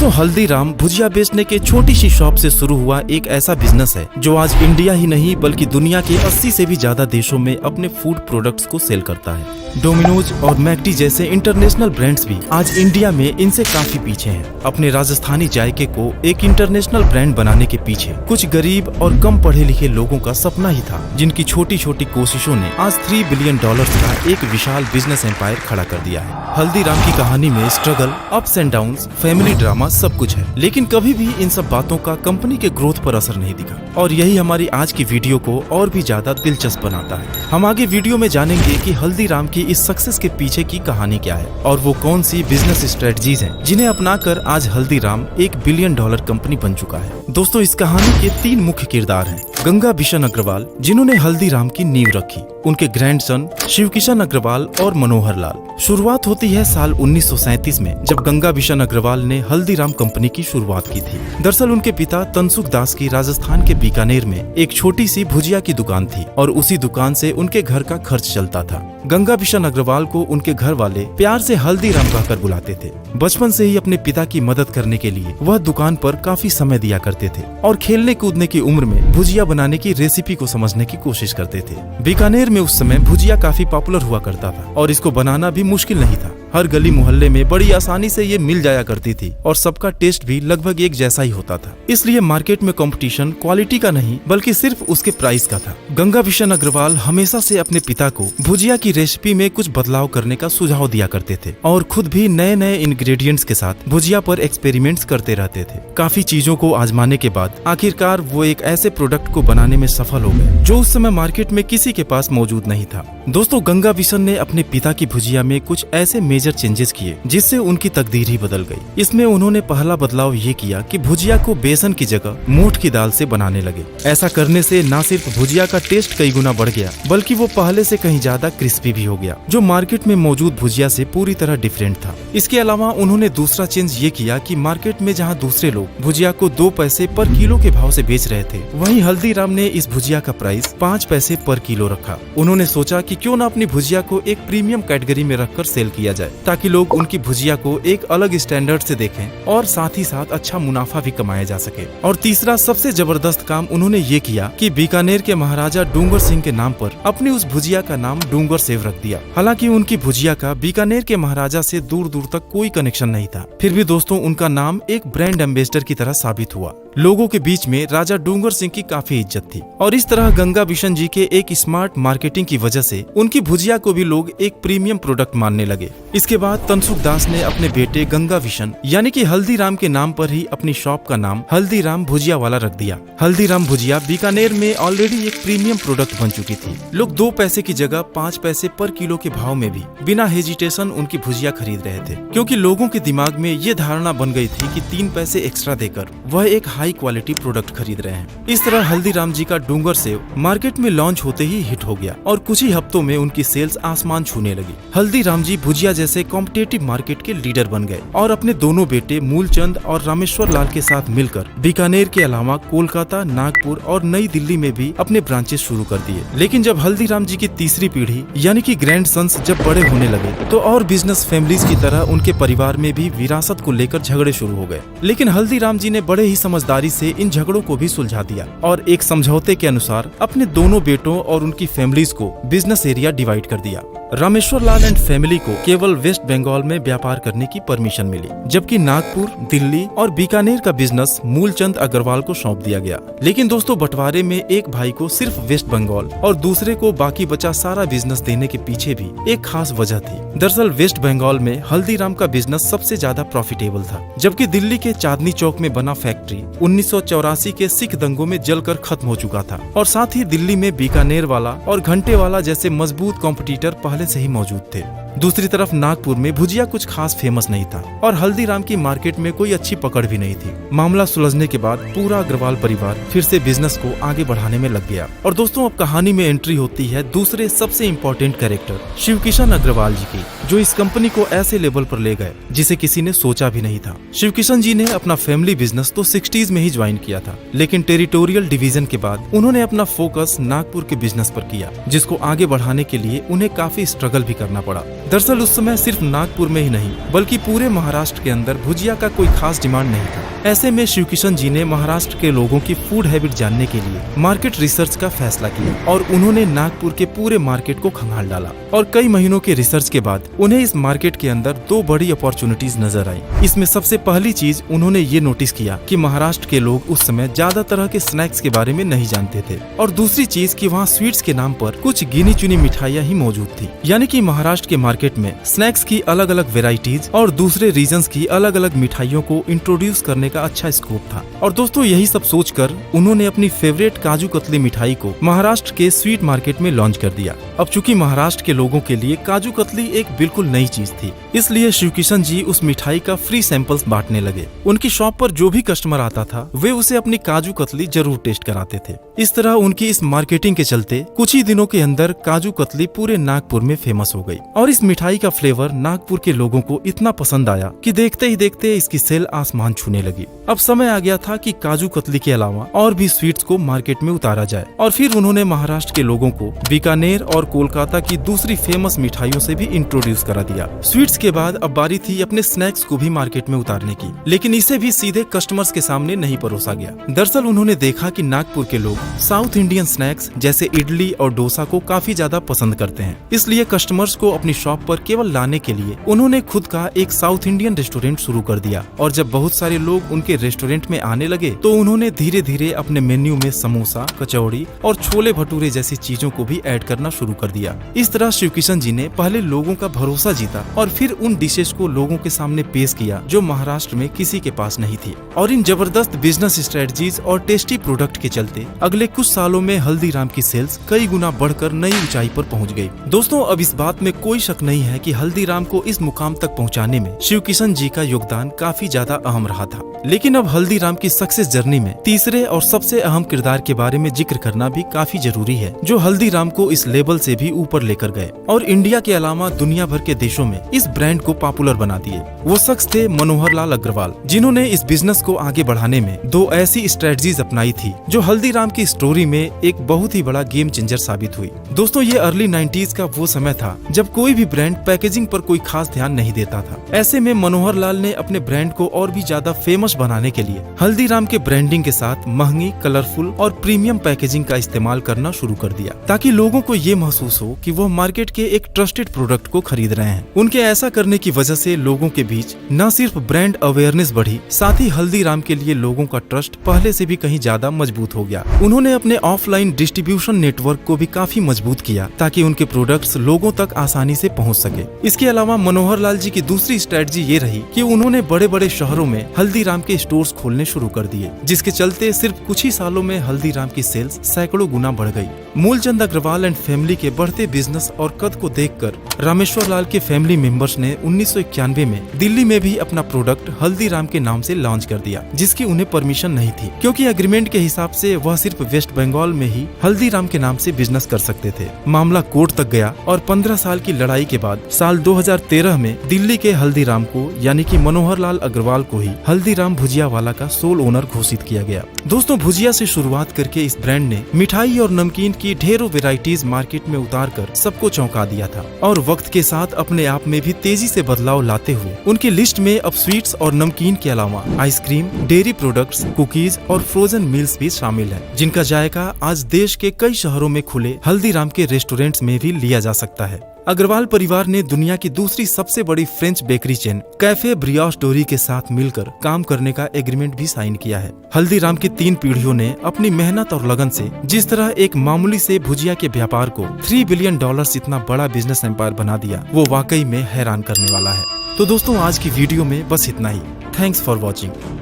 दोस्तों, हल्दीराम भुजिया बेचने के छोटी सी शॉप से शुरू हुआ एक ऐसा बिजनेस है जो आज इंडिया ही नहीं बल्कि दुनिया के 80 से भी ज्यादा देशों में अपने फूड प्रोडक्ट्स को सेल करता है। डोमिनोज और मैकडी जैसे इंटरनेशनल ब्रांड्स भी आज इंडिया में इनसे काफी पीछे हैं। अपने राजस्थानी जायके को एक इंटरनेशनल ब्रांड बनाने के पीछे कुछ गरीब और कम पढ़े लिखे लोगों का सपना ही था, जिनकी छोटी छोटी कोशिशों ने आज $3 बिलियन का एक विशाल बिजनेस एम्पायर खड़ा कर दिया है। हल्दीराम की कहानी में struggle, ups and downs, family drama सब कुछ है, लेकिन कभी भी इन सब बातों का कंपनी के ग्रोथ पर असर नहीं दिखा और यही हमारी आज की वीडियो को और भी ज्यादा दिलचस्प बनाता है। हम आगे वीडियो में जानेंगे कि हल्दीराम की इस सक्सेस के पीछे की कहानी क्या है और वो कौन सी बिजनेस स्ट्रेटजीज हैं जिन्हें अपनाकर आज हल्दीराम $1 बिलियन कंपनी बन चुका है। दोस्तों, इस कहानी के 3 मुख्य किरदार हैं। गंगा बिशन अग्रवाल, जिन्होंने हल्दीराम की नींव रखी, उनके ग्रैंडसन शिव किशन अग्रवाल और मनोहर लाल। शुरुआत होती है साल 1937 में, जब गंगा बिशन अग्रवाल ने हल्दीराम कंपनी की शुरुआत की थी। दरअसल उनके पिता तनसुख दास की राजस्थान के बीकानेर में एक छोटी सी भुजिया की दुकान थी और उसी दुकान से उनके घर का खर्च चलता था। गंगा बिशन अग्रवाल को उनके घर वाले प्यार से हल्दीराम कहकर बुलाते थे। बचपन से ही अपने पिता की मदद करने के लिए वह दुकान पर काफी समय दिया करते थे और खेलने कूदने की उम्र में भुजिया बनाने की रेसिपी को समझने की कोशिश करते थे। बीकानेर में उस समय भुजिया काफी पॉपुलर हुआ करता था और इसको बनाना भी मुश्किल नहीं था। हर गली मोहल्ले में बड़ी आसानी से ये मिल जाया करती थी और सबका टेस्ट भी लगभग एक जैसा ही होता था। इसलिए मार्केट में कंपटीशन क्वालिटी का नहीं बल्कि सिर्फ उसके प्राइस का था। गंगा बिशन अग्रवाल हमेशा से अपने पिता को भुजिया की रेसिपी में कुछ बदलाव करने का सुझाव दिया करते थे और खुद भी नए नए इंग्रेडिएंट्स के साथ भुजिया पर एक्सपेरिमेंट्स करते रहते थे। काफी चीजों को आजमाने के बाद आखिरकार वो एक ऐसे प्रोडक्ट को बनाने में सफल हो गए जो उस समय मार्केट में किसी के पास मौजूद नहीं था। दोस्तों, गंगा बिशन ने अपने पिता की भुजिया में कुछ ऐसे मेजर चेंजेस किए जिससे उनकी तकदीर ही बदल गई। इसमें उन्होंने पहला बदलाव ये किया कि भुजिया को बेसन की जगह मोठ की दाल से बनाने लगे। ऐसा करने से न सिर्फ भुजिया का टेस्ट कई गुना बढ़ गया बल्कि वो पहले से कहीं ज्यादा क्रिस्पी भी हो गया, जो मार्केट में मौजूद भुजिया से पूरी तरह डिफरेंट था। इसके अलावा उन्होंने दूसरा चेंज ये किया कि मार्केट में जहाँ दूसरे लोग भुजिया को 2 पैसे पर किलो के भाव से बेच रहे थे, वहीं हल्दीराम ने इस भुजिया का प्राइस 5 पैसे पर किलो रखा। उन्होंने सोचा कि क्यों न अपनी भुजिया को एक प्रीमियम कैटेगरी में रखकर सेल किया जाए ताकि लोग उनकी भुजिया को एक अलग स्टैंडर्ड से देखें और साथ ही साथ अच्छा मुनाफा भी कमाया जा सके। और तीसरा सबसे जबरदस्त काम उन्होंने ये किया कि बीकानेर के महाराजा डूंगर सिंह के नाम पर अपनी उस भुजिया का नाम डूंगर सेव रख दिया। हालांकि उनकी भुजिया का बीकानेर के महाराजा से दूर दूर तक कोई कनेक्शन नहीं था, फिर भी दोस्तों उनका नाम एक ब्रांड एम्बेसडर की तरह साबित हुआ। लोगों के बीच में राजा डूंगर सिंह की काफी इज्जत थी और इस तरह गंगा बिशन जी के एक स्मार्ट मार्केटिंग की वजह से उनकी भुजिया को भी लोग एक प्रीमियम प्रोडक्ट मानने लगे। इसके बाद तनसुख दास ने अपने बेटे गंगा बिशन यानी कि हल्दीराम के नाम पर ही अपनी शॉप का नाम हल्दीराम भुजिया वाला रख दिया। हल्दीराम भुजिया बीकानेर में ऑलरेडी एक प्रीमियम प्रोडक्ट बन चुकी थी। लोग 2 पैसे की जगह 5 पैसे पर किलो के भाव में भी बिना हेजिटेशन उनकी भुजिया खरीद रहे थे, क्योंकि लोगों के दिमाग में ये धारणा बन गई थी कि 3 पैसे एक्स्ट्रा देकर वह एक हाई क्वालिटी प्रोडक्ट खरीद रहे हैं। इस तरह हल्दीराम जी का डूंगर सेव मार्केट में लॉन्च होते ही हिट हो गया और कुछ ही हफ्तों में उनकी सेल्स आसमान छूने लगी। हल्दीराम जी भुजिया जैसे कॉम्पिटिटिव मार्केट के लीडर बन गए और अपने दोनों बेटे मूलचंद और रामेश्वर लाल के साथ मिलकर बीकानेर के अलावा कोलकाता, नागपुर और नई दिल्ली में भी अपने ब्रांचेस शुरू कर दिए। लेकिन जब हल्दीराम जी की तीसरी पीढ़ी यानी कि ग्रैंड सन्स जब बड़े होने लगे तो और बिजनेस फैमिलीज की तरह उनके परिवार में भी विरासत को लेकर झगड़े शुरू हो गए। लेकिन हल्दीराम जी ने बड़े ही समझदारी से इन झगड़ों को भी सुलझा दिया और एक समझौते के अनुसार अपने दोनों बेटों और उनकी फैमिलीज को बिजनेस एरिया डिवाइड कर दिया। रामेश्वर लाल एंड फैमिली को केवल वेस्ट बंगाल में व्यापार करने की परमिशन मिली, जबकि नागपुर, दिल्ली और बीकानेर का बिजनेस मूलचंद अग्रवाल को सौंप दिया गया। लेकिन दोस्तों, बंटवारे में एक भाई को सिर्फ वेस्ट बंगाल और दूसरे को बाकी बचा सारा बिजनेस देने के पीछे भी एक खास वजह थी। दरअसल वेस्ट बंगाल में हल्दीराम का बिजनेस सबसे ज्यादा प्रॉफिटेबल था, जबकि दिल्ली के चांदनी चौक में बना फैक्ट्री 1984 के सिख दंगों में जलकर खत्म हो चुका था और साथ ही दिल्ली में बीकानेर वाला और घंटे वाला जैसे मजबूत कॉम्पिटिटर पहले से ही मौजूद थे। दूसरी तरफ नागपुर में भुजिया कुछ खास फेमस नहीं था और हल्दीराम की मार्केट में कोई अच्छी पकड़ भी नहीं थी। मामला सुलझने के बाद पूरा अग्रवाल परिवार फिर से बिजनेस को आगे बढ़ाने में लग गया। और दोस्तों, अब कहानी में एंट्री होती है दूसरे सबसे इम्पोर्टेंट कैरेक्टर शिव किशन अग्रवाल जी की, जो इस कंपनी को ऐसे लेवल पर ले गए जिसे किसी ने सोचा भी नहीं था। शिव किशन जी ने अपना फैमिली बिजनेस तो 60s में ही ज्वाइन किया था, लेकिन टेरिटोरियल डिवीजन के बाद उन्होंने अपना फोकस नागपुर के बिजनेस पर किया, जिसको आगे बढ़ाने के लिए उन्हें काफी स्ट्रगल भी करना पड़ा। दरअसल उस समय सिर्फ नागपुर में ही नहीं बल्कि पूरे महाराष्ट्र के अंदर भुजिया का कोई खास डिमांड नहीं था। ऐसे में शिवकिशन जी ने महाराष्ट्र के लोगों की फूड हैबिट जानने के लिए मार्केट रिसर्च का फैसला किया और उन्होंने नागपुर के पूरे मार्केट को खंगाल डाला। और कई महीनों के रिसर्च के बाद उन्हें इस मार्केट के अंदर दो बड़ी अपॉर्चुनिटीज नजर आई। इसमें सबसे पहली चीज उन्होंने ये नोटिस किया कि महाराष्ट्र के लोग उस समय ज्यादा तरह के स्नैक्स के बारे में नहीं जानते थे, और दूसरी चीज कि वहाँ स्वीट्स के नाम पर कुछ गिनी चुनी मिठाइयाँ ही मौजूद थी। यानी कि महाराष्ट्र के मार्केट में स्नैक्स की अलग अलग वेराइटीज और दूसरे रीजन्स की अलग अलग मिठाइयों को इंट्रोड्यूस करने का अच्छा स्कोप था। और दोस्तों यही सब सोचकर उन्होंने अपनी फेवरेट काजू कतली मिठाई को महाराष्ट्र के स्वीट मार्केट में लॉन्च कर दिया। अब चूंकि महाराष्ट्र के लोगों के लिए काजू कतली एक बिल्कुल नई चीज थी, इसलिए शिवकिशन जी उस मिठाई का फ्री सैंपल्स बांटने लगे। उनकी शॉप पर जो भी कस्टमर आता था वे उसे अपनी काजू कतली जरूर टेस्ट कराते थे। इस तरह उनकी इस मार्केटिंग के चलते कुछ ही दिनों के अंदर काजू कतली पूरे नागपुर में फेमस हो गई और इस मिठाई का फ्लेवर नागपुर के लोगों को इतना पसंद आया कि देखते ही देखते इसकी सेल आसमान छूने लगी। अब समय आ गया था कि काजू कतली के अलावा और भी स्वीट्स को मार्केट में उतारा जाए, और फिर उन्होंने महाराष्ट्र के लोगों को बीकानेर और कोलकाता की दूसरी फेमस मिठाइयों से भी इंट्रोड्यूस करा दिया। स्वीट्स के बाद अब बारी थी अपने स्नैक्स को भी मार्केट में उतारने की, लेकिन इसे भी सीधे कस्टमर्स के सामने नहीं परोसा गया। दरअसल उन्होंने देखा कि नागपुर के लोग साउथ इंडियन स्नैक्स जैसे इडली और डोसा को काफी ज्यादा पसंद करते हैं, इसलिए कस्टमर्स को अपनी शॉप पर केवल लाने के लिए उन्होंने खुद का एक साउथ इंडियन रेस्टोरेंट शुरू कर दिया। और जब बहुत सारे लोग उनके रेस्टोरेंट में आने लगे तो उन्होंने धीरे धीरे अपने मेन्यू में समोसा, कचौड़ी और छोले भटूरे जैसी चीजों को भी ऐड करना शुरू कर दिया। इस तरह शिवकिशन जी ने पहले लोगों का भरोसा जीता और फिर उन डिशेस को लोगों के सामने पेश किया जो महाराष्ट्र में किसी के पास नहीं थी। और इन जबरदस्त बिजनेस स्ट्रेटजीज और टेस्टी प्रोडक्ट के चलते अगले कुछ सालों में हल्दीराम की सेल्स कई गुना बढ़कर नई ऊंचाई पर पहुंच गई। दोस्तों अब इस बात में कोई शक नहीं है कि हल्दीराम को इस मुकाम तक पहुंचाने में शिवकिशन जी का योगदान काफी ज्यादा अहम रहा था। लेकिन अब हल्दीराम की सक्सेस जर्नी में तीसरे और सबसे अहम किरदार के बारे में जिक्र करना भी काफी जरूरी है, जो हल्दीराम को इस लेवल से भी ऊपर लेकर गए और इंडिया के अलावा दुनिया भर के देशों में इस ब्रांड को पॉपुलर बना दिए। वो शख्स थे मनोहर लाल अग्रवाल, जिन्होंने इस बिजनेस को आगे बढ़ाने में दो ऐसी स्ट्रेटजीज अपनाई थी जो हल्दीराम की स्टोरी में एक बहुत ही बड़ा गेम चेंजर साबित हुई। दोस्तों ये अर्ली 90s का वो समय था जब कोई भी ब्रांड पैकेजिंग पर कोई खास ध्यान नहीं देता था। ऐसे में मनोहर लाल ने अपने ब्रांड को और भी ज्यादा फेमस बनाने के लिए हल्दीराम के ब्रांडिंग के साथ महंगी, कलरफुल और प्रीमियम पैकेजिंग का इस्तेमाल करना शुरू कर दिया, ताकि लोगों को ये महसूस हो कि वो मार्केट के एक ट्रस्टेड प्रोडक्ट को खरीद रहे हैं। उनके ऐसा करने की वजह से लोगों के बीच न सिर्फ ब्रांड अवेयरनेस बढ़ी, साथ ही हल्दीराम के लिए लोगों का ट्रस्ट पहले से भी कहीं ज्यादा मजबूत हो गया। उन्होंने अपने ऑफलाइन डिस्ट्रीब्यूशन नेटवर्क को भी काफी मजबूत किया ताकि उनके प्रोडक्ट्स लोगों तक आसानी से पहुंच सके। इसके अलावा मनोहर लाल जी की दूसरी स्ट्रेटजी ये रही कि उन्होंने बड़े बड़े शहरों में हल्दीराम के स्टोर्स खोलने शुरू कर दिए, जिसके चलते सिर्फ कुछ ही सालों में हल्दीराम की सेल्स सैकड़ों गुना बढ़ गई। मूलचंद अग्रवाल एंड फैमिली के बढ़ते बिजनेस और कद को देखकर रामेश्वर लाल के फैमिली मेंबर्स ने 1991 में दिल्ली में भी अपना प्रोडक्ट हल्दीराम के नाम से लॉन्च कर दिया, जिसकी उन्हें परमिशन नहीं थी, क्योंकि एग्रीमेंट के हिसाब से वह सिर्फ वेस्ट बंगाल में ही हल्दीराम के नाम से बिजनेस कर सकते थे। मामला कोर्ट तक गया और 15 साल की लड़ाई के बाद साल 2013 में दिल्ली के हल्दीराम को यानी कि मनोहर लाल अग्रवाल को ही हल्दीराम भुजिया वाला का सोल ओनर घोषित किया गया। दोस्तों भुजिया से शुरुआत करके इस ब्रांड ने मिठाई और नमकीन की ढेरों वेराइटीज मार्केट में उतारकर सबको चौंका दिया था, और वक्त के साथ अपने आप में भी तेजी से बदलाव लाते हुए उनकी लिस्ट में अब स्वीट्स और नमकीन के अलावा आइसक्रीम, डेयरी प्रोडक्ट्स, कुकीज और फ्रोजन मील्स भी शामिल हैं, जिनका जायका आज देश के कई शहरों में खुले हल्दीराम के रेस्टोरेंट्स में भी लिया जा सकता है। अग्रवाल परिवार ने दुनिया की दूसरी सबसे बड़ी फ्रेंच बेकरी चेन कैफे ब्रियोश डोरी के साथ मिलकर काम करने का एग्रीमेंट भी साइन किया है। हल्दीराम की 3 पीढ़ियों ने अपनी मेहनत और लगन से जिस तरह एक मामूली से भुजिया के व्यापार को $3 बिलियन इतना बड़ा बिजनेस एम्पायर बना दिया, वो वाकई में हैरान करने वाला है। तो दोस्तों आज की वीडियो में बस इतना ही। Thanks for watching.